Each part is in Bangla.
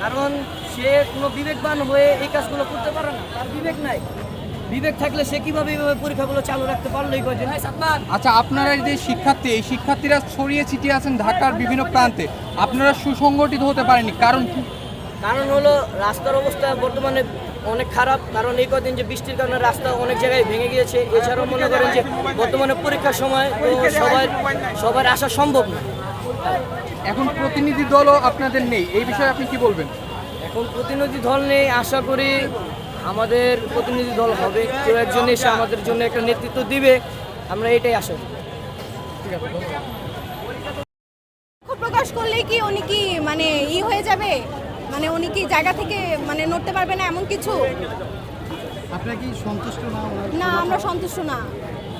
কারণ সে কোনো বিবেকবান হয়ে এই কাজগুলো করতে পারে না, তার বিবেক নাই। বিবেক থাকলে সে কিভাবে এইভাবে পরীক্ষাগুলো চালু রাখতে পারলো এই কয়দিন? আচ্ছা, আপনারা যে শিক্ষার্থী, এই শিক্ষার্থীরা ছড়িয়ে ছিটিয়ে আছেন ঢাকার বিভিন্ন প্রান্তে, আপনারা সুসংগঠিত হতে পারেনি, কারণ কি? কারণ হলো রাস্তার অবস্থা বর্তমানে অনেক খারাপ। কারণ এই কদিন যে বৃষ্টির কারণে রাস্তা অনেক জায়গায় ভেঙে গিয়েছে। এছাড়াও মনে করেন যে বর্তমানে পরীক্ষার সময় তো সবার আসা সম্ভব না। এখন প্রতিনিধি দলও আপনাদের নেই, এই বিষয়ে আপনি কি বলবেন? এখন প্রতিনিধি দল নেই, আশা করি আমাদের প্রতিনিধি দল হবে, কেউ একজন এসে আমাদের জন্য একটা নেতৃত্ব দিবে, আমরা এটাই আশা করি। ঠিক আছে, ধন্যবাদ। প্রকাশ করলে কি উনি কি মানে হয়ে যাবে, মানে উনি কি জায়গা থেকে মানে নড়তে পারবে না এমন কিছু? আপনারা কি সন্তুষ্ট না? না, আমরা সন্তুষ্ট না।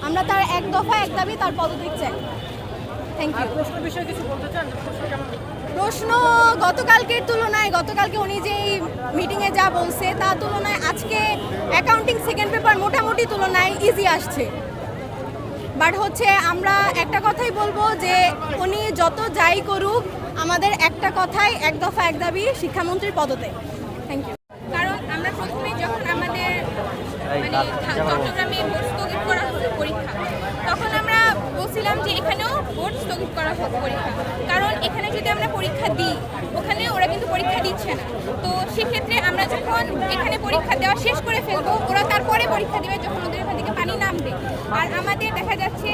আমরা তার এক দফা এক দাবি, তার পদত্যাগ চাই। Thank you. প্রশ্ন গতকালকের তুলনায়, গতকালকে উনি যে মিটিংয়ে যা বলছে তার তুলনায় আজকে অ্যাকাউন্টিং সেকেন্ড পেপার মোটামুটি তুলনায় ইজি আসছে। বাট হচ্ছে আমরা একটা কথাই বলবো যে উনি যত যাই করুক, আমাদের একটা কথাই, এক দফা এক দাবি, শিক্ষামন্ত্রীর পদত্যাগ। Thank you. কারণ আমরা প্রথমে যখন আমাদের চট্টগ্রামে ভোট স্থগিত করা হলো পরীক্ষা, তখন আমরা বলছিলাম যে এখানেও ভোট স্থগিত করা হোক পরীক্ষা, কারণ এখানে যদি আমরা পরীক্ষা দিই, ওখানে ওরা কিন্তু পরীক্ষা দিচ্ছে না। তো সেক্ষেত্রে আমরা যখন এখানে পরীক্ষা দেওয়া শেষ করে ফেলবো, ওরা তারপরে পরীক্ষা দেবে যখন ওদের এখান থেকে পানি নামবে। আর আমাদের দেখা যাচ্ছে